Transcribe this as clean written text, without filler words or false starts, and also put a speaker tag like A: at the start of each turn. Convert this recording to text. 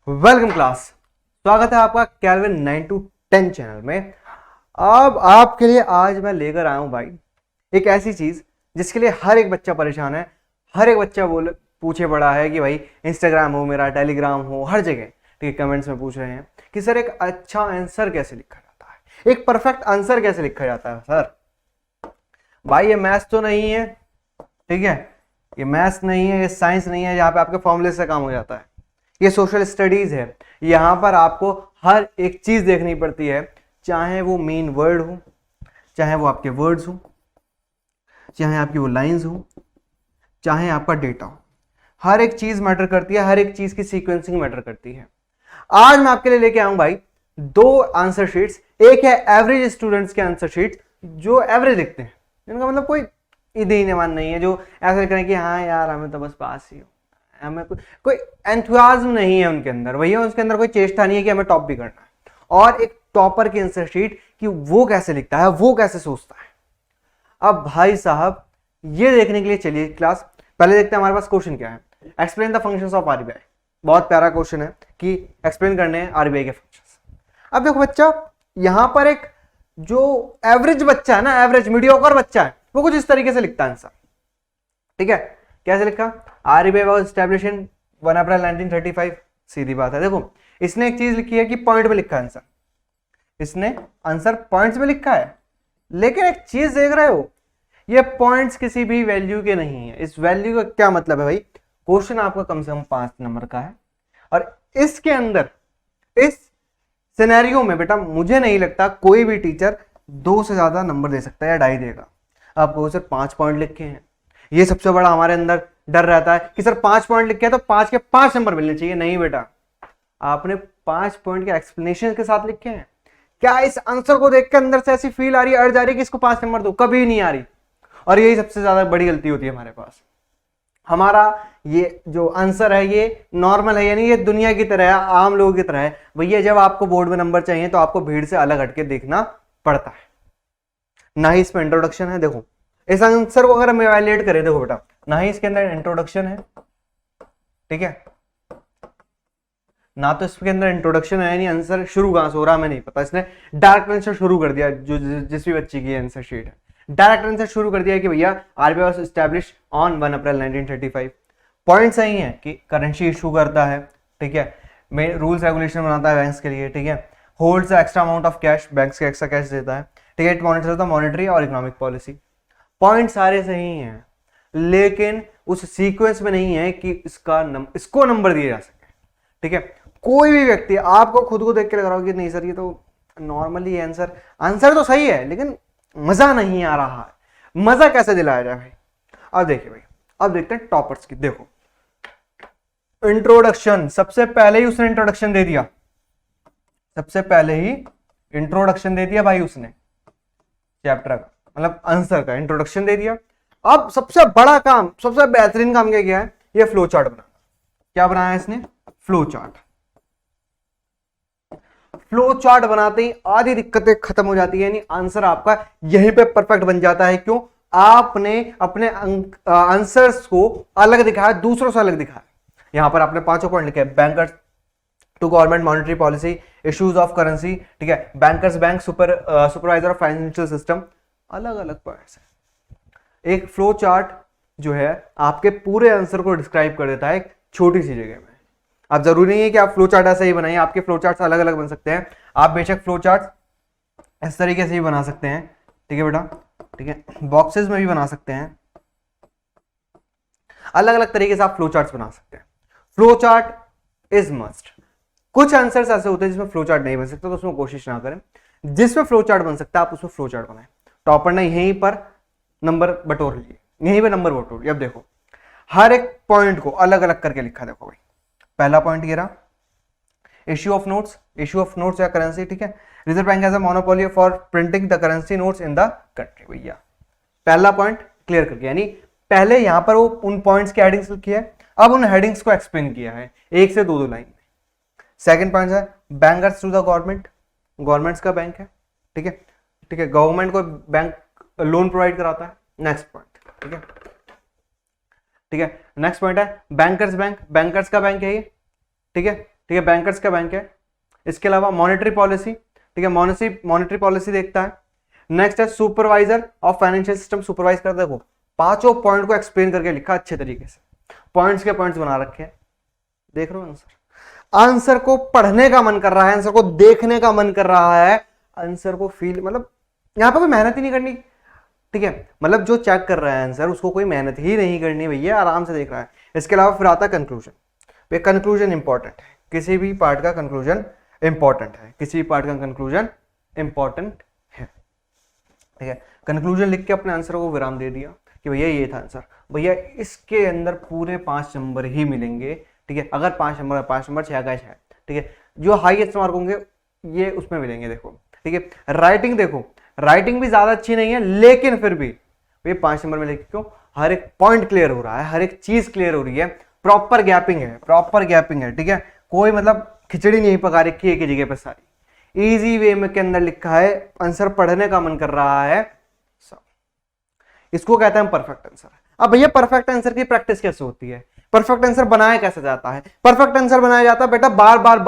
A: Welcome class. स्वागत है आपका कैल्विन 9 to 10 चैनल में। अब आपके लिए आज मैं लेकर आया हूं भाई एक ऐसी चीज जिसके लिए हर एक बच्चा परेशान है। हर एक बच्चा पूछे पड़ा है कि भाई इंस्टाग्राम हो मेरा, टेलीग्राम हो, हर जगह ठीक है कमेंट्स में पूछ रहे हैं कि सर एक अच्छा आंसर कैसे लिखा जाता है, एक परफेक्ट आंसर कैसे लिखा जाता है। सर भाई ये मैथ्स तो नहीं है, ठीक है, ये मैथ्स नहीं है, ये साइंस नहीं है जहां पे आपके फॉर्मूले से काम हो जाता है। ये सोशल स्टडीज है, यहां पर आपको हर एक चीज देखनी पड़ती है, चाहे वो मेन वर्ड हो, चाहे वो आपके वर्ड्स हो, चाहे आपकी वो लाइंस हो, चाहे आपका डेटा हो। हर एक चीज मैटर करती है, हर एक चीज की सीक्वेंसिंग मैटर करती है। आज मैं आपके लिए लेके आऊं भाई दो आंसर शीट्स। एक है एवरेज स्टूडेंट्स के आंसर शीट जो एवरेज लिखते हैं, जिनका मतलब कोई ईमान नहीं है, जो ऐसा लिख रहे हैं कि हाँ यार हमें तो बस पास ही हो, हमें कोई एंथुसियाज्म नहीं है उनके अंदर, भैया उसके अंदर कोई चेष्टा नहीं है कि हमें टॉप भी करना है। और एक टॉपर की आंसर शीट कि वो कैसे लिखता है, वो कैसे सोचता है। अब भाई साहब ये देखने के लिए चलिए क्लास पहले देखते हैं हमारे पास क्वेश्चन क्या है। Explain the functions of RBI. बहुत प्यारा क्वेश्चन है कि एक्सप्लेन करने हैं आरबीआई के फंक्शंस। अब देखो बच्चा, यहां पर एक जो एवरेज बच्चा है ना, एवरेज मीडियोकर बच्चा है, वो कुछ इस तरीके से लिखता है आंसर। ठीक है, कैसे लिखा? आरबीआई वाज एस्टैब्लिश्ड इन 1 अप्रैल 1935। सीधी बात है। देखो इसने एक चीज लिखी है कि पॉइंट में लिखा है आंसर, इसने आंसर पॉइंट्स में लिखा है, लेकिन एक चीज देख रहे हो, ये पॉइंट्स किसी भी वैल्यू के नहीं है। इस वैल्यू का क्या मतलब है भाई? क्वेश्चन आपका कम से कम 5 नंबर का है और इसके अंदर इस सिनेरियो में बेटा मुझे नहीं लगता कोई भी टीचर 2 से ज्यादा नंबर दे सकता है या 2.5 देगा। आपको सिर्फ 5 पॉइंट लिखे हैं, ये सबसे बड़ा हमारे अंदर डर रहता है कि सर 5 पॉइंट लिखे हैं तो 5 के 5 नंबर मिलने चाहिए। नहीं बेटा, आपने 5 पॉइंट के एक्सप्लेनेशन के साथ लिखे हैं। क्या इस आंसर को देख के अंदर से ऐसी फील आ रही है, अर्ज आ रही है कि इसको 5 नंबर दो? कभी नहीं आ रही। और यही सबसे ज्यादा बड़ी गलती होती है हमारे पास। हमारा ये जो आंसर है ये नॉर्मल है, यानी ये दुनिया की तरह है, आम लोगों की तरह है। भैया जब आपको बोर्ड में नंबर चाहिए तो आपको भीड़ से अलग हटके देखना पड़ता है, ना ही इसमें इंट्रोडक्शन है। देखो इस आंसर को अगर हम इवैल्यूएट करें, देखो बेटा ना ही इसके अंदर इंट्रोडक्शन है, ठीक है, ना तो इसके अंदर इंट्रोडक्शन है, यानी आंसर शुरू कहां से हो रहा हमें नहीं पता। इसने डायरेक्ट आंसर शुरू कर दिया, जो जिस भी बच्चे की आंसर शीट है डायरेक्ट आंसर शुरू कर दिया कि भैया RBI was established on 1 April 1935। Point सही है कि करेंसी इशू करता है, ठीक है, रूल्स रेगुलेशन बनाता है बैंक्स के लिए, ठीक है, holds extra amount of cash, banks के एक्स्ट्रा कैश देता है, ठीक है, इट मॉनिटर्स द मॉनेटरी और इकोनॉमिक पॉलिसी। पॉइंट सारे सही हैं, लेकिन उस सीक्वेंस में नहीं है कि इसको नंबर दिए जा सके। ठीक है, कोई भी व्यक्ति आपको खुद को देख के लग रहा हो कि नहीं सर ये तो नॉर्मली आंसर तो सही है लेकिन मजा नहीं आ रहा है। मजा कैसे दिलाया जाए भाई? अब देखिए भाई, अब देखते हैं टॉपर्स की। देखो इंट्रोडक्शन, सबसे पहले ही उसने इंट्रोडक्शन दे दिया, सबसे पहले ही इंट्रोडक्शन दे दिया भाई उसने चैप्टर का, मतलब आंसर का इंट्रोडक्शन दे दिया। अब सबसे बड़ा काम, सबसे बेहतरीन काम क्या किया है? ये फ्लो चार्ट बनाना। क्या बनाया है इसने? Flow chart. फ्लो चार्ट बनाते ही आधी दिक्कतें खत्म हो जाती है, यानी आंसर आपका यहीं पे परफेक्ट बन जाता है। क्यों? आपने अपने आंसर्स को अलग दिखाया, दूसरों से अलग दिखाया। यहां पर आपने 5 पॉइंट लिखे, bankers to government monetary policy, issues of currency, ठीक है, bankers bank, supervisor of financial system, अलग अलग पॉइंट्स है। एक फ्लो चार्ट जो है आपके पूरे आंसर को डिस्क्राइब कर देता है एक छोटी सी जगह में। अब जरूरी नहीं है कि आप फ्लो चार्ट ऐसे ही बनाइए, आपके फ्लो चार्ट्स अलग अलग बन सकते हैं। आप बेशक फ्लो चार्ट इस तरीके से ही बना सकते हैं, ठीक है बेटा, ठीक है, बॉक्सेस में भी बना सकते हैं, अलग अलग तरीके से आप फ्लो चार्ट्स बना सकते हैं। Flow chart is must. कुछ आंसर्स ऐसे होते हैं जिसमें फ्लो चार्ट नहीं बन सकता, तो उसमें कोशिश ना करें। जिसमें फ्लो चार्ट बन सकता है आप उसमें फ्लो चार्ट बनाएं। टॉपर ने यहीं पर नंबर बटोर लिए, यहीं पर नंबर बटोर लिए। अब देखो हर एक पॉइंट को अलग अलग करके लिखा। देखो भाई पहला पॉइंट ये रहा, issue of notes, issue of notes या करेंसी, ठीक है, reserve bank has a monopoly for printing the currency notes in the country. भैया पहला पॉइंट क्लियर करके, यानी पहले यहां पर वो उन पॉइंट्स की हेडिंग्स लिखी है, अब उन हेडिंग्स को एक्सप्लेन किया है 1 से 2 लाइन में। सेकंड पॉइंट है bankers to the government, governments का बैंक है, ठीक है, ठीक है, गवर्नमेंट को बैंक लोन प्रोवाइड कराता है। नेक्स्ट पॉइंट, ठीक है, ठीक है, नेक्स्ट पॉइंट है बैंकर्स बैंक, बैंकर्स का बैंक है ये, ठीक है, ठीक है, बैंकर्स का बैंक है। इसके अलावा मॉनेटरी पॉलिसी, ठीक है, मॉनेटरी पॉलिसी देखता है। नेक्स्ट है supervisor of financial system, supervise करता है। देखो पांचों पॉइंट को एक्सप्लेन करके लिखा अच्छे तरीके से, पॉइंट्स के पॉइंट्स बना रखे हैं। देख रहे हो आंसर, आंसर को पढ़ने का मन कर रहा है, आंसर को देखने का मन कर रहा है, आंसर को फील, मतलब यहां पर कोई मेहनत ही नहीं करनी, ठीक है, मतलब जो चेक कर रहा है आंसर उसको कोई मेहनत ही नहीं करनी भैया, आराम से देख रहा है। इसके अलावा फिर आता है कंक्लूजन। कंक्लूजन इंपॉर्टेंट है, किसी भी पार्ट का कंक्लूजन इंपॉर्टेंट है, किसी भी पार्ट का कंक्लूजन इंपॉर्टेंट है, ठीक है। कंक्लूजन लिख के अपने आंसर को विराम दे दिया कि भैया ये था आंसर, भैया इसके अंदर पूरे 5 नंबर ही मिलेंगे, ठीक है। अगर 5 नंबर है 5 नंबर, 6 का 6, ठीक है। जो हाईएस्ट मार्क होंगे ये उसमें मिलेंगे, देखो, ठीक है। राइटिंग देखो, राइटिंग भी ज्यादा अच्छी नहीं है, लेकिन फिर भी ये 5 नंबर में लिख, क्यों, हर एक पॉइंट क्लियर हो रहा है, हर एक चीज क्लियर हो रही है, प्रॉपर गैपिंग है, प्रॉपर गैपिंग है, ठीक है। कोई मतलब खिचड़ी नहीं पका रखी है एक जगह पे, सारी इजी वे में के अंदर लिखा है, आंसर पढ़ने का मन कर रहा है, इसको कहते हैं परफेक्ट आंसर। अब भैया परफेक्ट आंसर की प्रैक्टिस कैसे होती है, परफेक्ट आंसर बनाया कैसे जाता है? परफेक्ट आंसर बनाया जाता है बेटा बार बार